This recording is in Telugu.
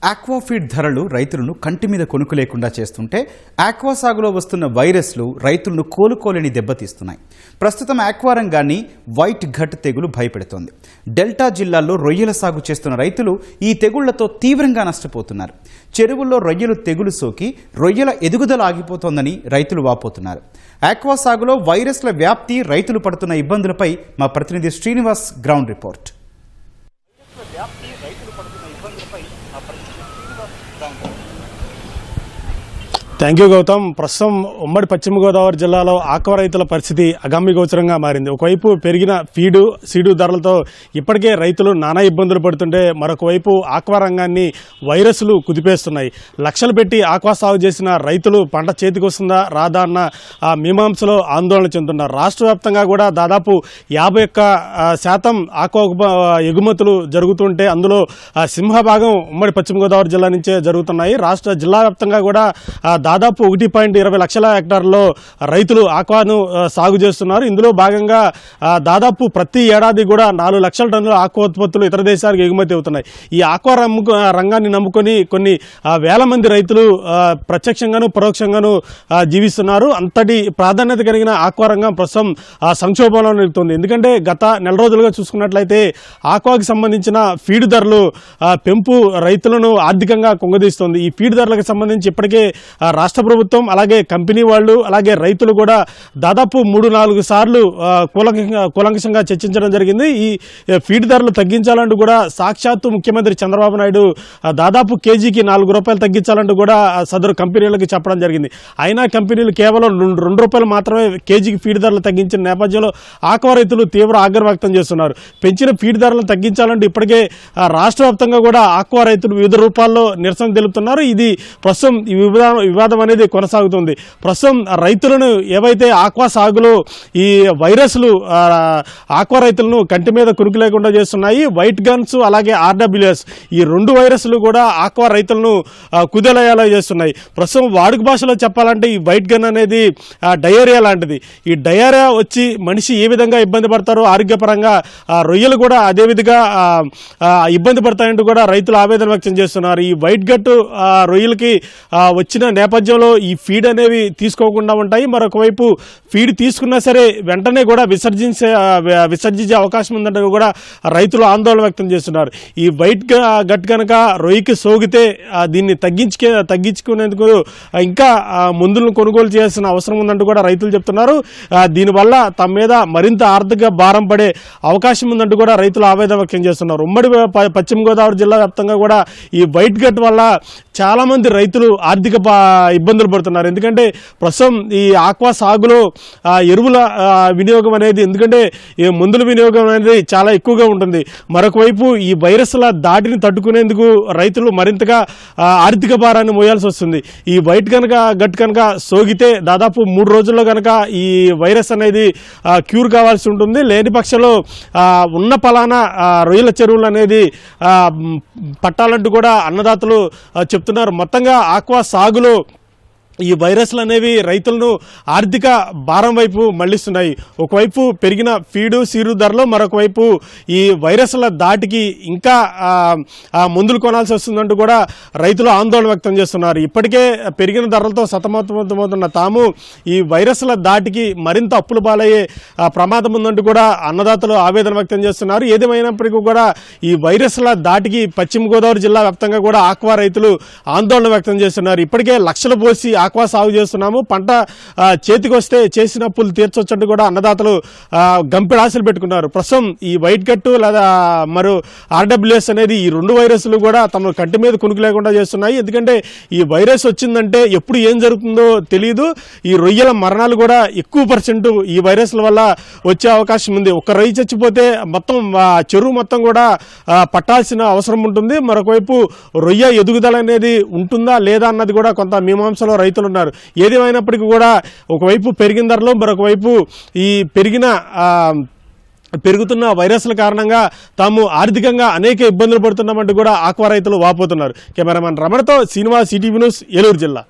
ఆక్వాఫీడ్ ధరలు రైతులను కంటి మీద కొనుక్కు లేకుండా చేస్తుంటే ఆక్వా సాగులో వస్తున్న వైరస్లు రైతులను కోలుకోలేని దెబ్బతీస్తున్నాయి. ప్రస్తుతం ఆక్వా రంగాన్ని వైట్ ఘట్ తెగులు భయపెడుతోంది. డెల్టా జిల్లాల్లో రొయ్యల సాగు చేస్తున్న రైతులు ఈ తెగుళ్లతో తీవ్రంగా నష్టపోతున్నారు. చెరువుల్లో రొయ్యలు తెగులు సోకి రొయ్యల ఎదుగుదల ఆగిపోతోందని రైతులు వాపోతున్నారు. ఆక్వా సాగులో వైరస్ల వ్యాప్తి రైతులు పడుతున్న ఇబ్బందులపై మా ప్రతినిధి Srinivas ground report. Thank you Gautam. ప్రస్తుతం ఉమ్మడి పశ్చిమ గోదావరి జిల్లాలో ఆక్వా రైతుల పరిస్థితి అగమ్యగోచరంగా మారింది. ఒకవైపు పెరిగిన సీడు ధరలతో ఇప్పటికే రైతులు నానా ఇబ్బందులు పడుతుంటే మరొక వైపు ఆక్వా రంగాన్ని వైరస్లు కుదిపేస్తున్నాయి. లక్షలు పెట్టి ఆక్వా సాగు చేసిన రైతులు పంట చేతికి వస్తుందా రాదా అన్న మీమాంసలో ఆందోళన చెందుతున్నారు. రాష్ట్ర వ్యాప్తంగా కూడా దాదాపు 51% ఆక్వా ఎగుమతులు జరుగుతుంటే అందులో సింహభాగం ఉమ్మడి పశ్చిమ గోదావరి జిల్లా నుంచే జరుగుతున్నాయి. జిల్లా వ్యాప్తంగా కూడా దాదాపు 1.20 లక్షల హెక్టార్లలో రైతులు ఆక్వాను సాగు చేస్తున్నారు. ఇందులో భాగంగా దాదాపు ప్రతి ఏడాది కూడా 4 లక్షల టన్నుల ఆక్వా ఉత్పత్తులు ఇతర దేశాలకు ఎగుమతి అవుతున్నాయి. ఈ ఆక్వా రంగాన్ని నమ్ముకొని కొన్ని వేల మంది రైతులు ప్రత్యక్షంగాను పరోక్షంగాను జీవిస్తున్నారు. అంతటి ప్రాధాన్యత కలిగిన ఆక్వా రంగం ప్రస్తుతం సంక్షోభంలో నిలుస్తుంది. ఎందుకంటే గత నెల రోజులుగా చూసుకున్నట్లయితే ఆక్వాకి సంబంధించిన ఫీడ్ ధరలు పెంపు రైతులను ఆర్థికంగా కుంగదీస్తుంది. ఈ ఫీడ్ ధరలకు సంబంధించి ఇప్పటికే రాష్ట్ర ప్రభుత్వం అలాగే కంపెనీ వాళ్ళు అలాగే రైతులు కూడా దాదాపు 3-4 సార్లు కూలంకషంగా చర్చించడం జరిగింది. ఈ ఫీడ్ ధరలు తగ్గించాలంటూ కూడా సాక్షాత్తు ముఖ్యమంత్రి చంద్రబాబు నాయుడు దాదాపు కేజీకి 4 రూపాయలు తగ్గించాలంటూ కూడా సదరు కంపెనీలకు చెప్పడం జరిగింది. అయినా కంపెనీలు కేవలం 2 రూపాయలు మాత్రమే కేజీకి ఫీడ్ ధరలు తగ్గించిన నేపథ్యంలో ఆక్వా రైతులు తీవ్ర ఆగ్రహం వ్యక్తం చేస్తున్నారు. పెంచిన ఫీడ్ ధరలను తగ్గించాలంటూ ఇప్పటికే రాష్ట్ర వ్యాప్తంగా కూడా ఆక్వా రైతులు వివిధ రూపాల్లో నిరసన తెలుపుతున్నారు. ఇది ప్రస్తుతం ఈ వివాదం అనేది కొనసాగుతుంది. ప్రస్తుతం రైతులను ఏవైతే ఆక్వా సాగులో ఈ వైరస్లు ఆక్వా రైతులను కంటి మీద కురుకు లేకుండా చేస్తున్నాయి. వైట్ గన్స్ అలాగే RWS ఈ 2 వైరస్లు కూడా ఆక్వా రైతులను కుదేలయ్యేలా చేస్తున్నాయి. ప్రస్తుతం వాడుక భాషలో చెప్పాలంటే ఈ వైట్ గన్ అనేది డయేరియా లాంటిది. ఈ డయేరియా వచ్చి మనిషి ఏ విధంగా ఇబ్బంది పడతారో ఆరోగ్యపరంగా రొయ్యలు కూడా అదే విధంగా ఇబ్బంది పడతాయంటూ కూడా రైతులు ఆవేదన వ్యక్తం చేస్తున్నారు. ఈ వైట్ గట్ రొయ్యలకి వచ్చిన నేపథ్యంలో ఈ ఫీడ్ అనేవి తీసుకోకుండా ఉంటాయి. మరొకవైపు ఫీడ్ తీసుకున్నా సరే వెంటనే కూడా విసర్జించే అవకాశం ఉందంటే కూడా రైతులు ఆందోళన వ్యక్తం చేస్తున్నారు. ఈ వైట్ గట్ కనుక రొయ్యకి సోకితే దీన్ని తగ్గించుకునేందుకు ఇంకా మందులను కొనుగోలు చేయాల్సిన అవసరం ఉందంటూ కూడా రైతులు చెప్తున్నారు. దీనివల్ల తమ మీద మరింత ఆర్థిక భారం పడే అవకాశం ఉందంటూ కూడా రైతులు ఆవేదన వ్యక్తం చేస్తున్నారు. ఉమ్మడి పశ్చిమ గోదావరి జిల్లా వ్యాప్తంగా కూడా ఈ వైట్ గట్ వల్ల చాలా మంది రైతులు ఆర్థిక ఇబ్బందులు పడుతున్నారు. ఎందుకంటే ప్రస్తుతం ఈ ఆక్వా సాగులో ఎరువుల వినియోగం అనేది ఎందుకంటే మందుల వినియోగం అనేది చాలా ఎక్కువగా ఉంటుంది. మరొకవైపు ఈ వైరస్ల దాటిని తట్టుకునేందుకు రైతులు మరింతగా ఆర్థిక భారాన్ని మోయాల్సి వస్తుంది. ఈ వైట్ గట్ కనుక సోకితే దాదాపు 3 రోజుల్లో కనుక ఈ వైరస్ అనేది క్యూర్ కావాల్సి ఉంటుంది. లేని పక్షంలో ఉన్న పలానా రొయ్యల చెరువులు అనేది పట్టాలంటూ కూడా అన్నదాతలు చెప్తున్నారు. మొత్తంగా ఆక్వా సాగులో ఈ వైరస్లు అనేవి రైతులను ఆర్థిక భారం వైపు మళ్లిస్తున్నాయి. ఒకవైపు పెరిగిన సీడు ధరలు, మరొకవైపు ఈ వైరస్ల దాటికి ఇంకా మందులు కొనాల్సి వస్తుందంటూ కూడా రైతులు ఆందోళన వ్యక్తం చేస్తున్నారు. ఇప్పటికే పెరిగిన ధరలతో సతమతమవుతున్న తాము ఈ వైరస్ల దాటికి మరింత అప్పులు పాలయ్యే ప్రమాదం ఉందంటూ కూడా అన్నదాతలు ఆవేదన వ్యక్తం చేస్తున్నారు. ఏదేమైనప్పటికీ కూడా ఈ వైరస్ల దాటికి పశ్చిమ గోదావరి జిల్లా వ్యాప్తంగా కూడా ఆక్వా రైతులు ఆందోళన వ్యక్తం చేస్తున్నారు. ఇప్పటికే లక్షలు పోసి ఆక్వా సాగు చేస్తున్నాము, పంట చేతికి వస్తే చేసిన అప్పులు తీర్చొచ్చంటూ కూడా అన్నదాతలు గంపెడు ఆశలు పెట్టుకున్నారు. ప్రస్తుతం ఈ వైట్ గట్టు లేదా మరో RWS అనేది ఈ 2 వైరస్లు కూడా తమ కంటి మీద కునుకు లేకుండా చేస్తున్నాయి. ఎందుకంటే ఈ వైరస్ వచ్చిందంటే ఎప్పుడు ఏం జరుగుతుందో తెలియదు. ఈ రొయ్యల మరణాలు కూడా ఎక్కువ % ఈ వైరస్ల వల్ల వచ్చే అవకాశం ఉంది. ఒక రొయ్య చచ్చిపోతే మొత్తం చెరువు మొత్తం కూడా పట్టాల్సిన అవసరం ఉంటుంది. మరొకవైపు రొయ్య ఎదుగుదల అనేది ఉంటుందా లేదా అన్నది కూడా కొంత మీమాంసలో రైతులు ఉన్నారు. ఏదేమైనప్పటికీ కూడా ఒకవైపు పెరిగిన ధరలు, మరొకవైపు ఈ పెరుగుతున్న వైరస్ల కారణంగా తాము ఆర్థికంగా అనేక ఇబ్బందులు పడుతున్నామంటూ కూడా ఆక్వా రైతులు వాపోతున్నారు. కెమెరామెన్ రమణతో శ్రీనివాస్, ఈటీవీ న్యూస్, ఏలూరు జిల్లా.